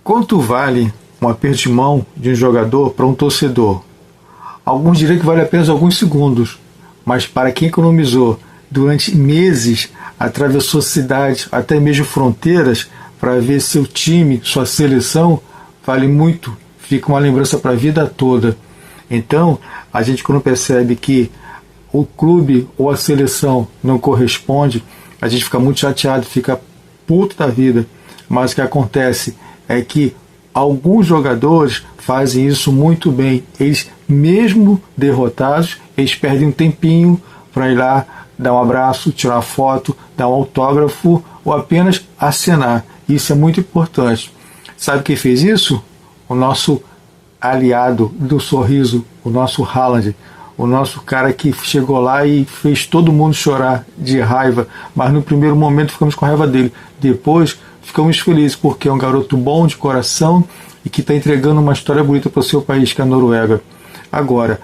Quanto vale um aperto de mão de um jogador para um torcedor? Alguns diriam que vale apenas alguns segundos, mas para quem economizou durante meses, atravessou cidades, até mesmo fronteiras, para ver seu time, sua seleção, vale muito, fica uma lembrança para a vida toda. Então, a gente quando percebe que o clube ou a seleção não corresponde, a gente fica muito chateado, fica puto da vida. Mas o que acontece é que alguns jogadores fazem isso muito bem. Eles, mesmo derrotados, eles perdem um tempinho para ir lá dar um abraço, tirar uma foto, dar um autógrafo ou apenas acenar. Isso é muito importante. Sabe quem fez isso? O nosso aliado do sorriso, o nosso Haaland, o nosso cara que chegou lá e fez todo mundo chorar de raiva, mas no primeiro momento ficamos com raiva dele. Depois ficamos felizes porque é um garoto bom de coração e que está entregando uma história bonita para o seu país, que é a Noruega. Agora,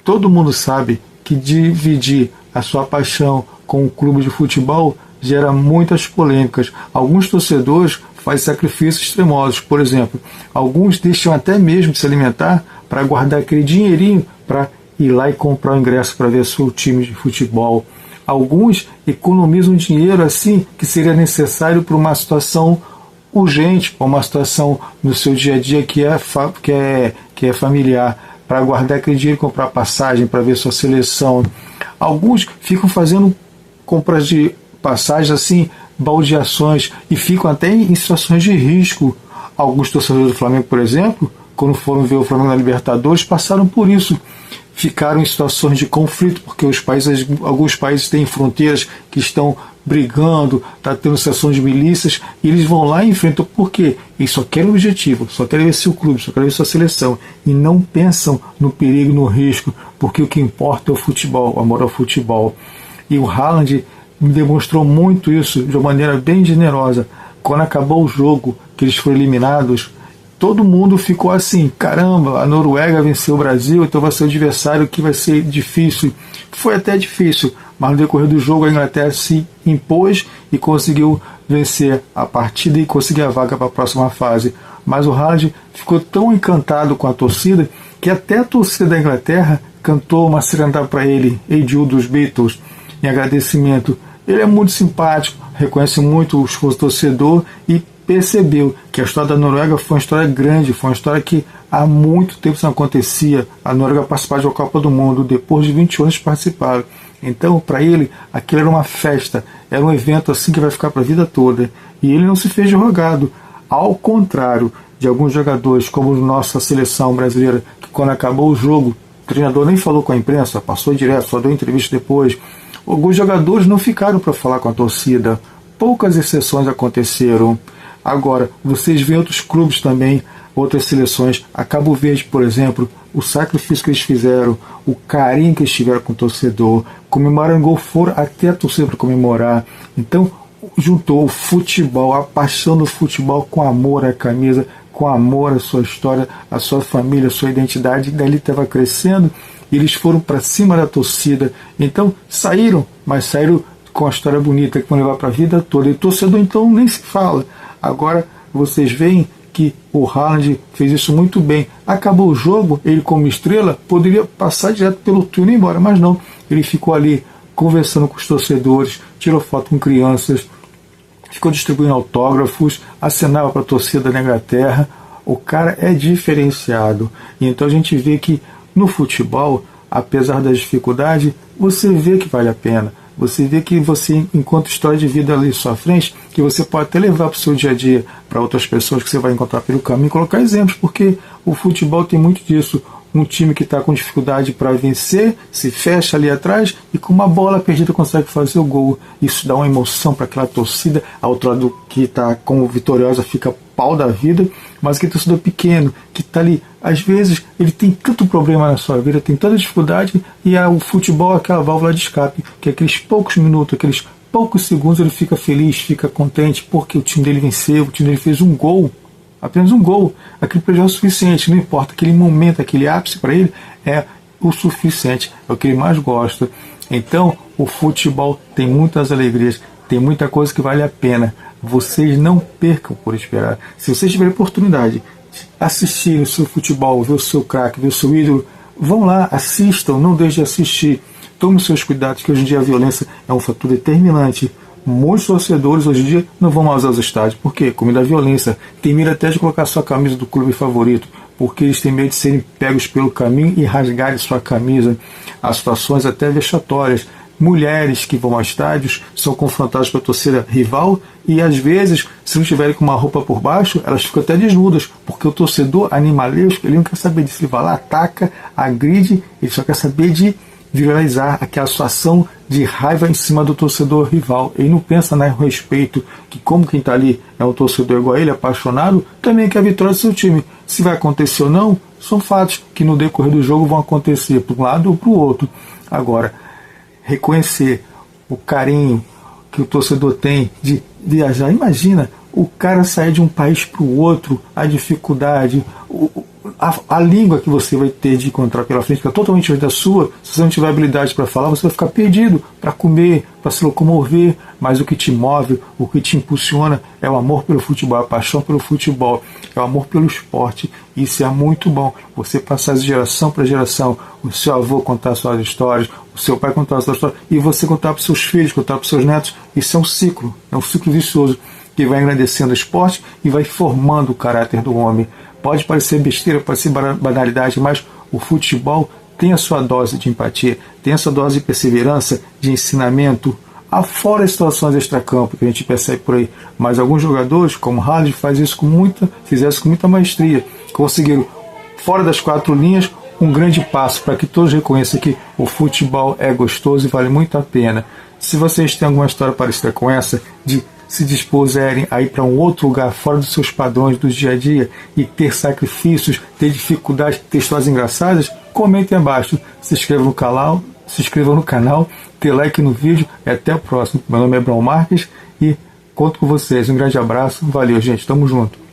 todo mundo sabe que dividir a sua paixão com o clube de futebol gera muitas polêmicas. Alguns torcedores fazem sacrifícios extremosos. Por exemplo, alguns deixam até mesmo de se alimentar para guardar aquele dinheirinho para ir lá e comprar o ingresso para ver seu time de futebol. Alguns economizam dinheiro assim que seria necessário para uma situação urgente, para uma situação no seu dia a dia que é familiar, para guardar aquele dinheiro e comprar passagem para ver sua seleção. Alguns ficam fazendo compras de passagens assim, baldeações, e ficam até em situações de risco. Alguns torcedores do Flamengo, por exemplo, quando foram ver o Flamengo na Libertadores, passaram por isso. Ficaram em situações de conflito, porque alguns países têm fronteiras que estão brigando, está tendo sessões de milícias, e eles vão lá e enfrentam. Por quê? Eles só querem o objetivo, só querem ver seu clube, só querem ver sua seleção, e não pensam no perigo, no risco, porque o que importa é o futebol, o amor ao futebol. E o Haaland demonstrou muito isso de uma maneira bem generosa. Quando acabou o jogo, que eles foram eliminados, todo mundo ficou assim, caramba, a Noruega venceu o Brasil, então vai ser o adversário que vai ser difícil. Foi até difícil, mas no decorrer do jogo a Inglaterra se impôs e conseguiu vencer a partida e conseguir a vaga para a próxima fase. Mas o Haaland ficou tão encantado com a torcida que até a torcida da Inglaterra cantou uma serenata para ele, Hey Jude dos Beatles, em agradecimento. Ele é muito simpático, reconhece muito o torcedor e percebeu que a história da Noruega foi uma história grande, foi uma história que há muito tempo não acontecia. A Noruega participar da Copa do Mundo, depois de 20 anos participaram. Então, para ele, aquilo era uma festa, era um evento assim que vai ficar para a vida toda. E ele não se fez de rogado. Ao contrário de alguns jogadores, como nossa seleção brasileira, que quando acabou o jogo, o treinador nem falou com a imprensa, passou direto, só deu entrevista depois. Alguns jogadores não ficaram para falar com a torcida. Poucas exceções aconteceram. Agora, vocês veem outros clubes também, outras seleções, a Cabo Verde, por exemplo, o sacrifício que eles fizeram, o carinho que eles tiveram com o torcedor, comemoraram gol, foram até a torcida para comemorar. Então, juntou o futebol, a paixão do futebol com amor à camisa, com amor à sua história, à sua família, à sua identidade, e dali estava crescendo, e eles foram para cima da torcida. Então, saíram, mas saíram com a história bonita que vão levar para a vida toda. E o torcedor, então, nem se fala. Agora, vocês veem que o Haaland fez isso muito bem. Acabou o jogo, ele como estrela, poderia passar direto pelo túnel e ir embora, mas não. Ele ficou ali conversando com os torcedores, tirou foto com crianças, ficou distribuindo autógrafos, acenava para a torcida da Inglaterra. O cara é diferenciado. E então a gente vê que no futebol, apesar das dificuldades, você vê que vale a pena. Você vê que você, enquanto história de vida ali à sua frente, que você pode até levar para o seu dia a dia, para outras pessoas que você vai encontrar pelo caminho, e colocar exemplos, porque o futebol tem muito disso. Um time que está com dificuldade para vencer, se fecha ali atrás e com uma bola perdida consegue fazer o gol. Isso dá uma emoção para aquela torcida. A outra lado que está como vitoriosa fica pau da vida, mas aquele torcedor pequeno que está ali, às vezes ele tem tanto problema na sua vida, tem tanta dificuldade, e o futebol é aquela válvula de escape, que aqueles poucos minutos, aqueles poucos segundos ele fica feliz, fica contente porque o time dele venceu, o time dele fez um gol. Apenas um gol, aquilo para ele é o suficiente, não importa, aquele momento, aquele ápice para ele é o suficiente, é o que ele mais gosta. Então, o futebol tem muitas alegrias, Tem muita coisa que vale a pena. Vocês não percam por esperar. Se vocês tiverem oportunidade de assistir o seu futebol, ver o seu craque, ver o seu ídolo, vão lá, assistam, não deixem de assistir. Tome os seus cuidados, que hoje em dia a violência é um fator determinante. Muitos torcedores hoje em dia não vão mais aos estádios. Por quê? Com medo da violência. Tem medo até de colocar sua camisa do clube favorito, porque eles têm medo de serem pegos pelo caminho e rasgarem sua camisa. Há situações até vexatórias. Mulheres que vão aos estádios são confrontadas pela torcida rival e, às vezes, se não tiverem com uma roupa por baixo, elas ficam até desnudas, porque o torcedor animalesco, ele não quer saber disso. Ele vai lá, ataca, agride, ele só quer saber de viralizar aquela situação de raiva em cima do torcedor rival. Ele não pensa no respeito, que como quem está ali é um torcedor igual a ele, apaixonado, também quer a vitória do seu time. Se vai acontecer ou não, são fatos que no decorrer do jogo vão acontecer para um lado ou para o outro. Agora, reconhecer o carinho que o torcedor tem de viajar. Imagina o cara sair de um país para o outro, a dificuldade, a língua que você vai ter de encontrar pela frente, que é totalmente diferente da sua. Se você não tiver habilidade para falar, você vai ficar perdido para comer, para se locomover. Mas o que te move, o que te impulsiona é o amor pelo futebol, a paixão pelo futebol, é o amor pelo esporte. Isso é muito bom. Você passar de geração para geração, o seu avô contar suas histórias, o seu pai contar suas histórias, e você contar para os seus filhos, contar para os seus netos. Isso é um ciclo vicioso que vai engrandecendo o esporte e vai formando o caráter do homem. Pode parecer besteira, pode ser banalidade, mas o futebol tem a sua dose de empatia, tem a sua dose de perseverança, de ensinamento, afora as situações extracampo que a gente percebe por aí. Mas alguns jogadores, como Haaland, fizeram isso com muita maestria. Conseguiram, fora das quatro linhas, um grande passo para que todos reconheçam que o futebol é gostoso e vale muito a pena. Se vocês têm alguma história parecida com essa, de se dispuserem a ir para um outro lugar fora dos seus padrões do dia a dia e ter sacrifícios, ter dificuldades, ter histórias engraçadas, comentem abaixo, se inscrevam no canal, dê like no vídeo e até o próximo. Meu nome é Abraão Marques e conto com vocês. Um grande abraço, valeu gente, tamo junto.